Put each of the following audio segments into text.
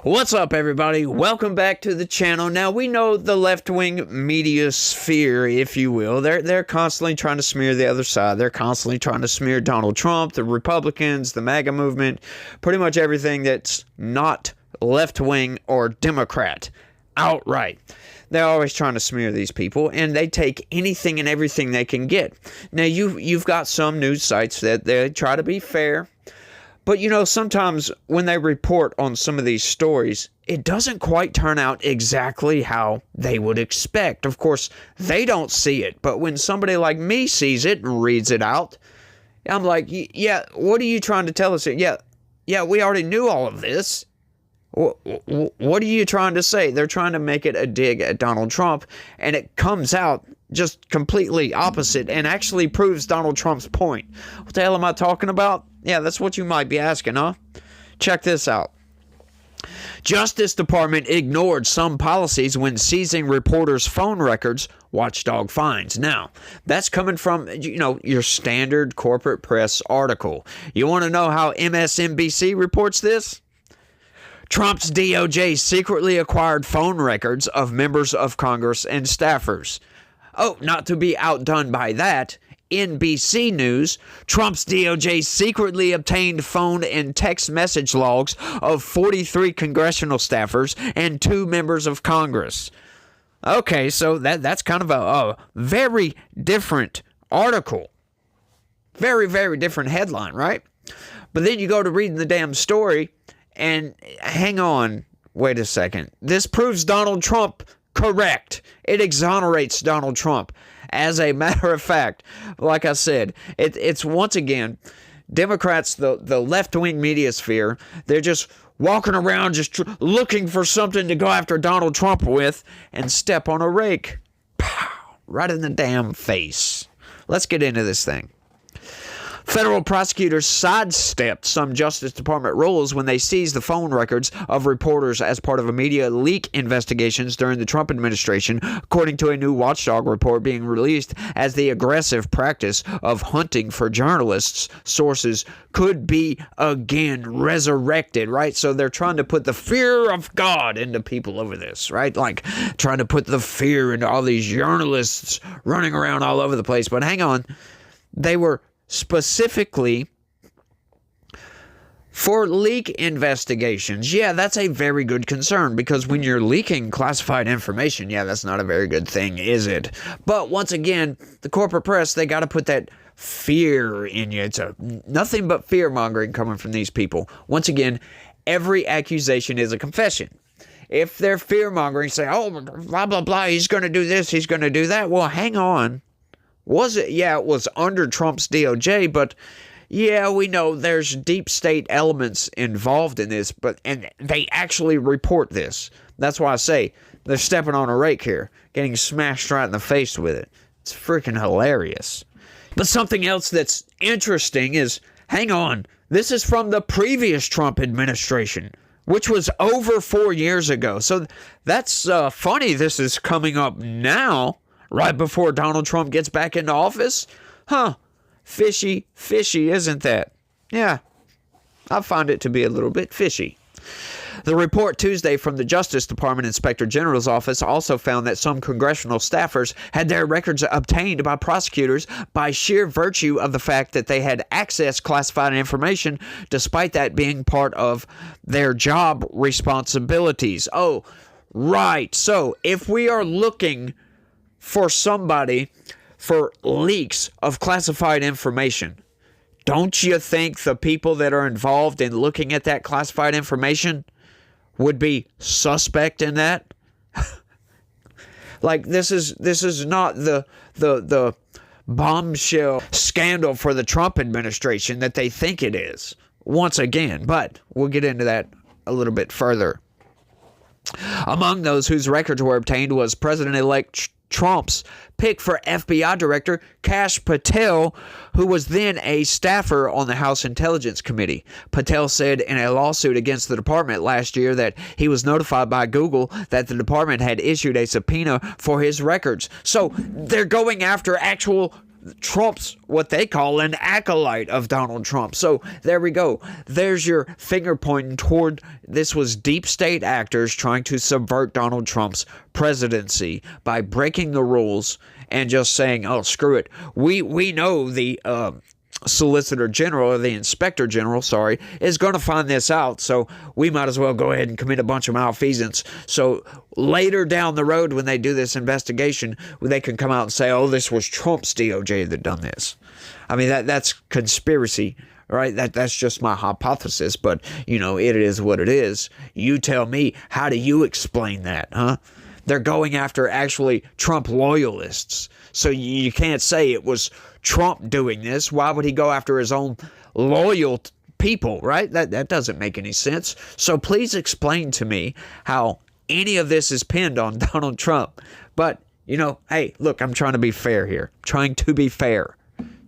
What's up, everybody? Welcome back to the channel. Now, we know the left-wing media sphere, if you will. They're constantly trying to smear the other side. They're constantly trying to smear Donald Trump, the Republicans, the MAGA movement, pretty much everything that's not left-wing or Democrat outright. They're always trying to smear these people, and they take anything and everything they can get. Now, you've got some news sites that they try to be fair. But, you know, sometimes when they report on some of these stories, it doesn't quite turn out exactly how they would expect. Of course, they don't see it. But when somebody like me sees it and reads it out, I'm like, yeah, what are you trying to tell us? Yeah, we already knew all of this. What are you trying to say? They're trying to make it a dig at Donald Trump, and it comes out just completely opposite and actually proves Donald Trump's point. What the hell am I talking about? Yeah, that's what you might be asking, huh? Check this out. Justice Department ignored some policies when seizing reporters' phone records, Watchdog finds. Now, that's coming from, you know, your standard corporate press article. You want to know how MSNBC reports this? Trump's DOJ secretly acquired phone records of members of Congress and staffers. Oh, not to be outdone by that, NBC News, Trump's DOJ secretly obtained phone and text message logs of 43 congressional staffers and 2 members of Congress. Okay, so that's kind of a very different article. Very, very different headline, right? But then you go to reading the damn story, and hang on, wait a second. This proves Donald Trump correct. It exonerates Donald Trump. As a matter of fact, like I said, it's once again, Democrats, the left-wing media sphere, they're just walking around just looking for something to go after Donald Trump with and step on a rake. Pow! Right in the damn face. Let's get into this thing. Federal prosecutors sidestepped some Justice Department rules when they seized the phone records of reporters as part of a media leak investigations during the Trump administration, according to a new Watchdog report being released as the aggressive practice of hunting for journalists' sources could be again resurrected, right? So they're trying to put the fear of God into people over this, right? Like trying to put the fear into all these journalists running around all over the place. But hang on, they were specifically for leak investigations. Yeah, that's a very good concern, because when you're leaking classified information, yeah, that's not a very good thing, is it? But once again, the corporate press, they got to put that fear in you. It's nothing but fear-mongering coming from these people. Once again, every accusation is a confession. If they're fear-mongering, say, oh, blah, blah, blah, he's going to do this, he's going to do that. Well, hang on. Was it? Yeah, it was under Trump's DOJ, but yeah, we know there's deep state elements involved in this, and they actually report this. That's why I say they're stepping on a rake here, getting smashed right in the face with it. It's freaking hilarious. But something else that's interesting is, hang on, this is from the previous Trump administration, which was over 4 years ago. So that's funny this is coming up now, right before Donald Trump gets back into office? Huh. Fishy, isn't that? Yeah, I find it to be a little bit fishy. The report Tuesday from the Justice Department Inspector General's office also found that some congressional staffers had their records obtained by prosecutors by sheer virtue of the fact that they had accessed classified information, despite that being part of their job responsibilities. Oh, right. So if we are looking for somebody for leaks of classified information, don't you think the people that are involved in looking at that classified information would be suspect in that? Like, this is not the bombshell scandal for the Trump administration that they think it is, once again. But we'll get into that a little bit further. Among those whose records were obtained was President-elect Trump's pick for FBI Director Kash Patel, who was then a staffer on the House Intelligence Committee. Patel said in a lawsuit against the department last year that he was notified by Google that the department had issued a subpoena for his records. So they're going after actual Trump's what they call an acolyte of Donald Trump. So there we go. There's your finger pointing toward this was deep state actors trying to subvert Donald Trump's presidency by breaking the rules and just saying, oh, screw it. We know the Solicitor General, or the Inspector General, is going to find this out, so we might as well go ahead and commit a bunch of malfeasance. So later down the road, when they do this investigation, they can come out and say, oh, this was Trump's DOJ that done this. I mean, that's conspiracy, right? That's just my hypothesis, but, it is what it is. You tell me, how do you explain that, huh? They're going after actually Trump loyalists. So you can't say it was Trump doing this. Why would he go after his own loyal people, right? That doesn't make any sense. So please explain to me how any of this is pinned on Donald Trump. But, hey, look, I'm trying to be fair here. Trying to be fair.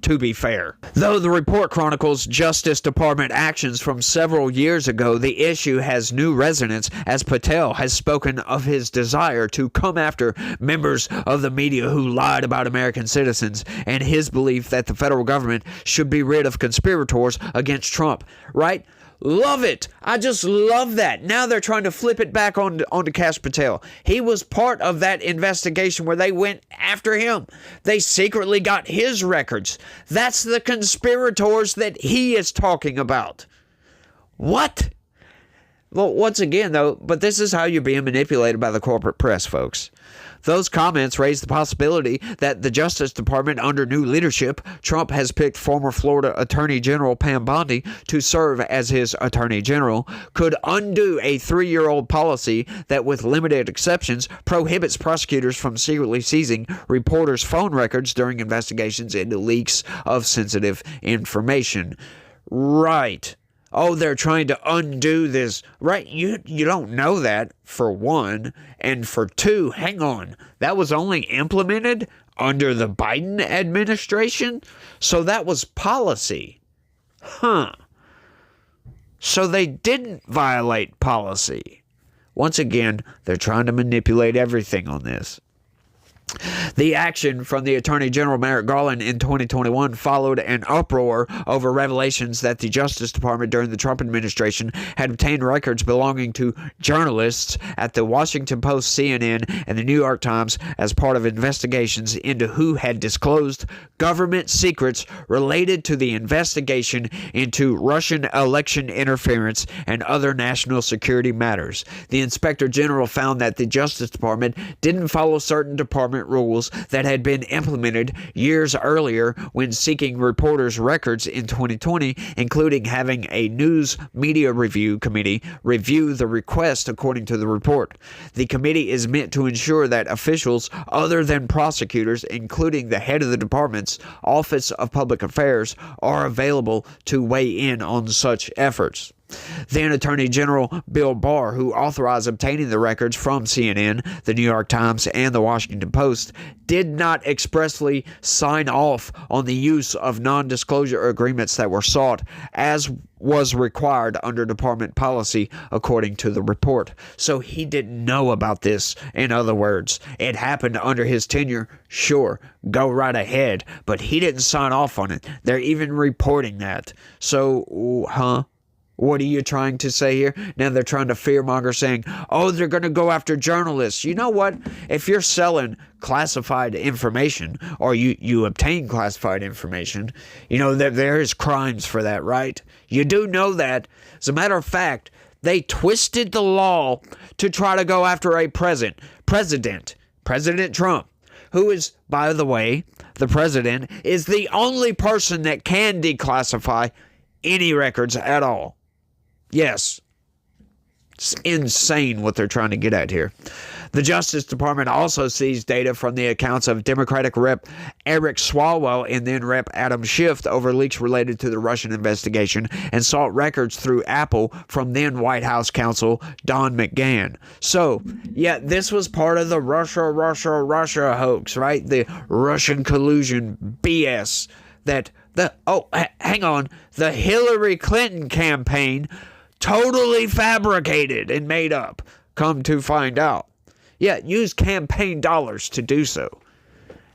To be fair. Though the report chronicles Justice Department actions from several years ago, the issue has new resonance as Patel has spoken of his desire to come after members of the media who lied about American citizens and his belief that the federal government should be rid of conspirators against Trump, right? Love it. I just love that. Now they're trying to flip it back onto Kash Patel. He was part of that investigation where they went after him. They secretly got his records. That's the conspirators that he is talking about. What? Well, once again, though, but this is how you're being manipulated by the corporate press, folks. Those comments raise the possibility that the Justice Department, under new leadership, Trump has picked former Florida Attorney General Pam Bondi to serve as his Attorney General, could undo a 3-year-old policy that, with limited exceptions, prohibits prosecutors from secretly seizing reporters' phone records during investigations into leaks of sensitive information. Right. Oh, they're trying to undo this. Right, you don't know that, for one. And for two, hang on, that was only implemented under the Biden administration? So that was policy. Huh. So they didn't violate policy. Once again, they're trying to manipulate everything on this. The action from the Attorney General Merrick Garland in 2021 followed an uproar over revelations that the Justice Department during the Trump administration had obtained records belonging to journalists at the Washington Post, CNN, and the New York Times as part of investigations into who had disclosed government secrets related to the investigation into Russian election interference and other national security matters. The Inspector General found that the Justice Department didn't follow certain department rules that had been implemented years earlier when seeking reporters' records in 2020, including having a news media review committee review the request according to the report. The committee is meant to ensure that officials other than prosecutors, including the head of the department's Office of Public Affairs, are available to weigh in on such efforts. Then Attorney General Bill Barr, who authorized obtaining the records from CNN, the New York Times, and the Washington Post, did not expressly sign off on the use of non-disclosure agreements that were sought, as was required under department policy, according to the report. So he didn't know about this. In other words, it happened under his tenure. Sure, go right ahead, but he didn't sign off on it. They're even reporting that. So, what are you trying to say here? Now they're trying to fearmonger, saying, oh, they're going to go after journalists. You know what? If you're selling classified information, or you obtain classified information, there is crimes for that, right? You do know that. As a matter of fact, they twisted the law to try to go after a President Trump, who is, by the way, the president is the only person that can declassify any records at all. Yes, it's insane what they're trying to get at here. The Justice Department also seized data from the accounts of Democratic Rep. Eric Swalwell and then Rep. Adam Schiff over leaks related to the Russian investigation, and sought records through Apple from then White House counsel Don McGahn. So, yeah, this was part of the Russia hoax, right? The Russian collusion BS that hang on, the Hillary Clinton campaign totally fabricated and made up, come to find out. Yeah, use campaign dollars to do so.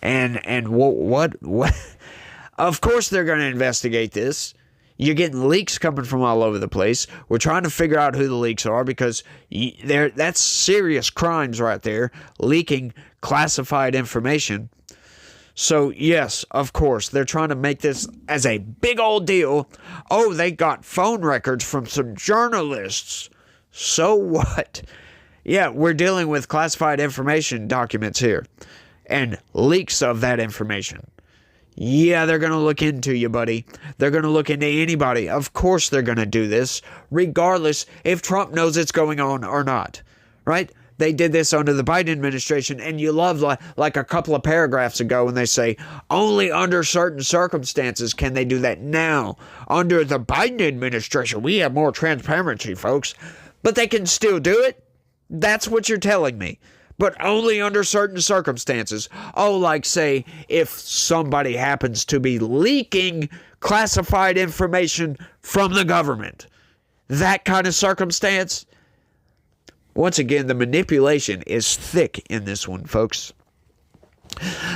And what of course they're going to investigate this. You're getting leaks coming from all over the place. We're trying to figure out who the leaks are, because that's serious crimes right there, leaking classified information. So, yes, of course, they're trying to make this as a big old deal. Oh, they got phone records from some journalists. So what? Yeah, we're dealing with classified information documents here and leaks of that information. Yeah, they're going to look into you, buddy. They're going to look into anybody. Of course they're going to do this, regardless if Trump knows it's going on or not, right? They did this under the Biden administration, and you love like a couple of paragraphs ago when they say only under certain circumstances can they do that. Now, under the Biden administration, we have more transparency, folks. But they can still do it? That's what you're telling me. But only under certain circumstances. Oh, like say, if somebody happens to be leaking classified information from the government. That kind of circumstance. Once again, the manipulation is thick in this one, folks.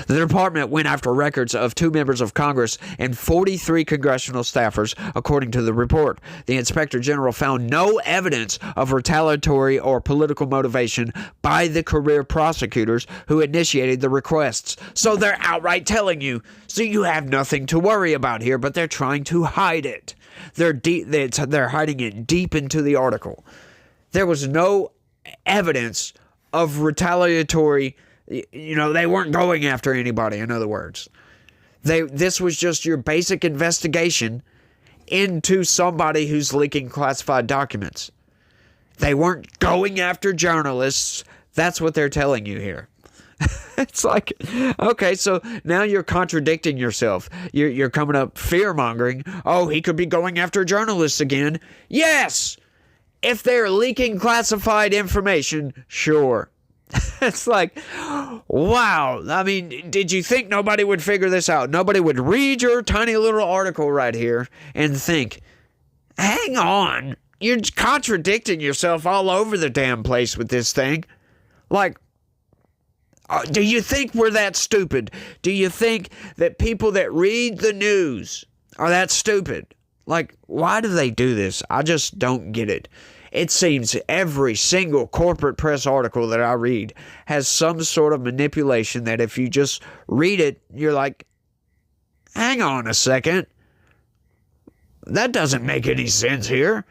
The department went after records of 2 members of Congress and 43 congressional staffers, according to the report. The Inspector General found no evidence of retaliatory or political motivation by the career prosecutors who initiated the requests. So they're outright telling you, so you have nothing to worry about here, but they're trying to hide it. They're hiding it deep into the article. There was no evidence of retaliatory. They weren't going after anybody, in other words. This was just your basic investigation into somebody who's leaking classified documents. They weren't going after journalists. That's what they're telling you here. It's like, okay, so now you're contradicting yourself. You're coming up fear-mongering. Oh, he could be going after journalists again. Yes! If they're leaking classified information, sure. It's like, wow. I mean, did you think nobody would figure this out? Nobody would read your tiny little article right here and think, hang on, you're contradicting yourself all over the damn place with this thing. Like, do you think we're that stupid? Do you think that people that read the news are that stupid? Like, why do they do this? I just don't get it. It seems every single corporate press article that I read has some sort of manipulation that if you just read it, you're like, hang on a second. That doesn't make any sense here.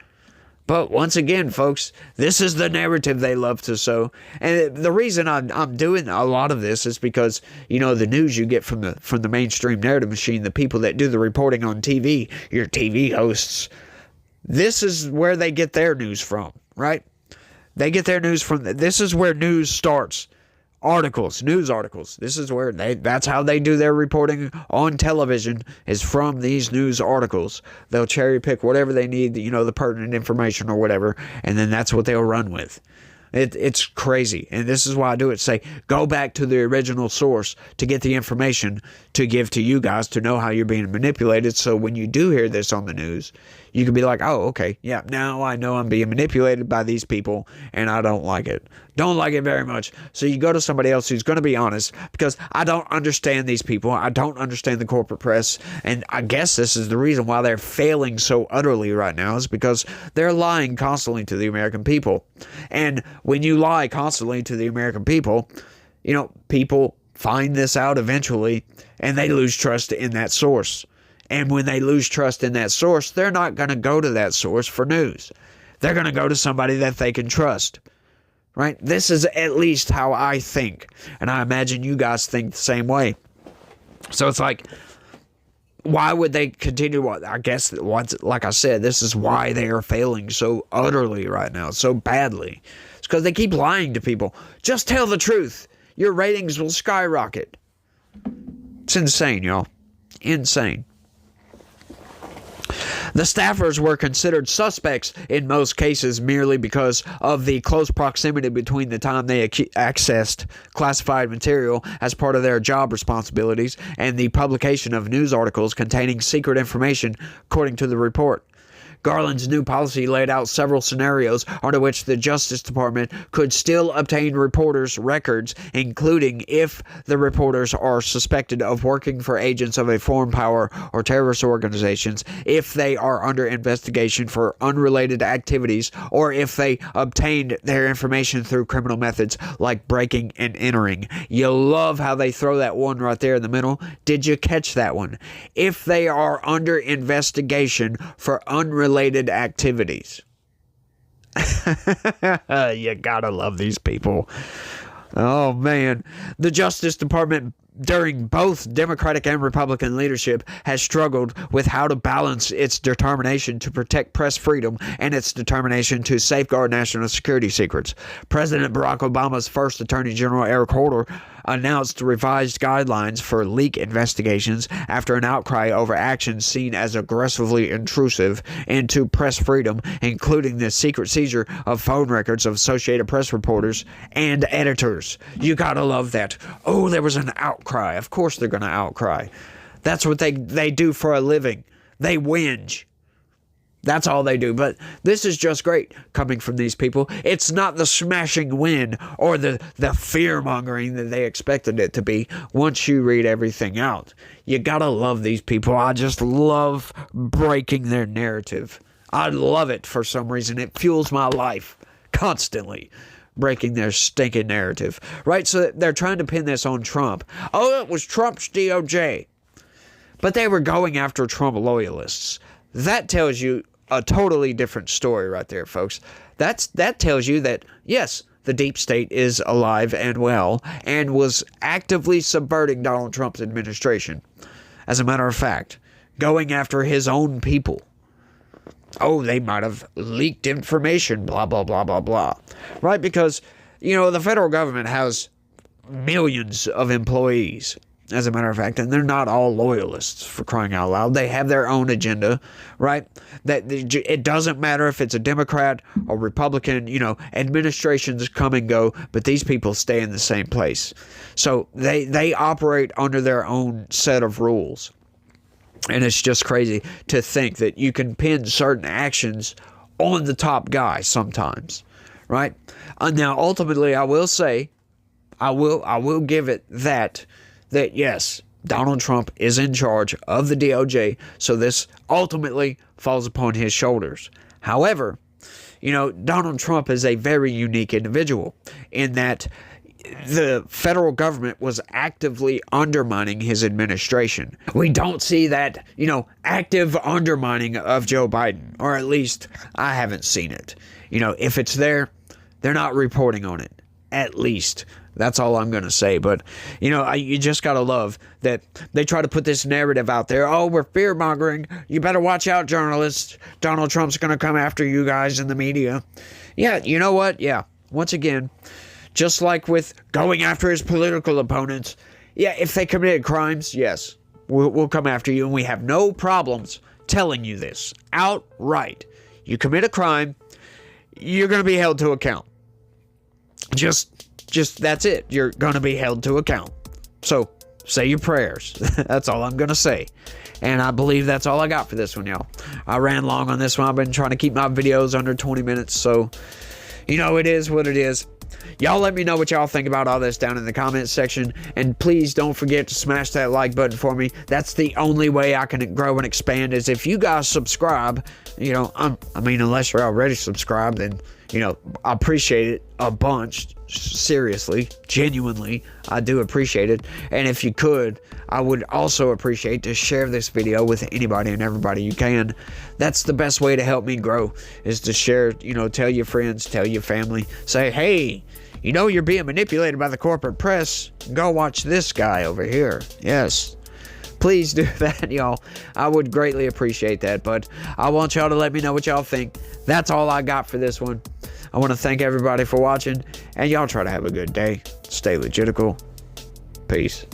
But once again, folks, this is the narrative they love to sow. And the reason I'm doing a lot of this is because, the news you get from the mainstream narrative machine, the people that do the reporting on TV, your TV hosts, this is where they get their news from, right? They get their news from, this is where news starts. News articles. This is where that's how they do their reporting on television, is from these news articles. They'll cherry pick whatever they need, the pertinent information or whatever, and then that's what they'll run with. It's crazy. And this is why I do it. Say, go back to the original source to get the information to give to you guys to know how you're being manipulated. So when you do hear this on the news, you can be like, oh, okay, yeah, now I know I'm being manipulated by these people and I don't like it. Don't like it very much. So you go to somebody else who's going to be honest, because I don't understand these people. I don't understand the corporate press. And I guess this is the reason why they're failing so utterly right now, is because they're lying constantly to the American people. And when you lie constantly to the American people, people find this out eventually and they lose trust in that source. And when they lose trust in that source, they're not going to go to that source for news. They're going to go to somebody that they can trust. Right? This is at least how I think. And I imagine you guys think the same way. So it's like, why would they continue? I guess, like I said, this is why they are failing so utterly right now, so badly. It's because they keep lying to people. Just tell the truth. Your ratings will skyrocket. It's insane, y'all. Insane. The staffers were considered suspects in most cases merely because of the close proximity between the time they accessed classified material as part of their job responsibilities and the publication of news articles containing secret information, according to the report. Garland's new policy laid out several scenarios under which the Justice Department could still obtain reporters' records, including if the reporters are suspected of working for agents of a foreign power or terrorist organizations, if they are under investigation for unrelated activities, or if they obtained their information through criminal methods like breaking and entering. You love how they throw that one right there in the middle. Did you catch that one? If they are under investigation for unrelated activities. You gotta love these people. Oh man. The Justice Department during both Democratic and Republican leadership has struggled with how to balance its determination to protect press freedom and its determination to safeguard national security secrets. President Barack Obama's first Attorney General, Eric Holder, announced revised guidelines for leak investigations after an outcry over actions seen as aggressively intrusive into press freedom, including the secret seizure of phone records of Associated Press reporters and editors. You gotta love that. Oh, there was an outcry. Of course they're gonna outcry. That's what they do for a living. They whinge. That's all they do. But this is just great coming from these people. It's not the smashing win or the fear-mongering that they expected it to be once you read everything out. You gotta love these people. I just love breaking their narrative. I love it for some reason. It fuels my life constantly. Breaking their stinking narrative. Right? So they're trying to pin this on Trump. Oh, it was Trump's DOJ. But they were going after Trump loyalists. That tells you a totally different story right there, folks. That tells you that, yes, the deep state is alive and well and was actively subverting Donald Trump's administration. As a matter of fact, going after his own people. Oh, they might have leaked information, blah, blah, blah, blah, blah. Right? Because, you know, the federal government has millions of employees. As a matter of fact, and they're not all loyalists, for crying out loud. They have their own agenda, right? That it doesn't matter if it's a Democrat or Republican, you know, administrations come and go, but these people stay in the same place. So they operate under their own set of rules. And it's just crazy to think that you can pin certain actions on the top guy sometimes, right? Now, ultimately, I will say, I will give it that yes, Donald Trump is in charge of the DOJ, so this ultimately falls upon his shoulders. However, you know, Donald Trump is a very unique individual in that the federal government was actively undermining his administration. We don't see that, you know, active undermining of Joe Biden, or at least I haven't seen it. You know, if it's there, they're not reporting on it, at least. That's all I'm going to say. But, you know, you just got to love that they try to put this narrative out there. Oh, we're fear-mongering. You better watch out, journalists. Donald Trump's going to come after you guys in the media. Yeah, you know what? Yeah, once again, just like with going after his political opponents, yeah, if they committed crimes, yes, we'll come after you. And we have no problems telling you this outright. You commit a crime, you're going to be held to account. Just that's it. You're going to be held to account. So say your prayers. That's all I'm going to say. And I believe that's all I got for this one, y'all. I ran long on this one. I've been trying to keep my videos under 20 minutes. So, you know, it is what it is. Y'all let me know what y'all think about all this down in the comments section. And please don't forget to smash that like button for me. That's the only way I can grow and expand is if you guys subscribe. You know, I mean, unless you're already subscribed, then, you know, I appreciate it a bunch. Seriously, genuinely, I do appreciate it. And if you could, I would also appreciate to share this video with anybody and everybody you can. That's the best way to help me grow, is to share, you know, tell your friends, tell your family, say, hey, you know, you're being manipulated by the corporate press. Go watch this guy over here. Yes. Please do that, y'all. I would greatly appreciate that. But I want y'all to let me know what y'all think. That's all I got for this one. I want to thank everybody for watching. And y'all try to have a good day. Stay legitical. Peace.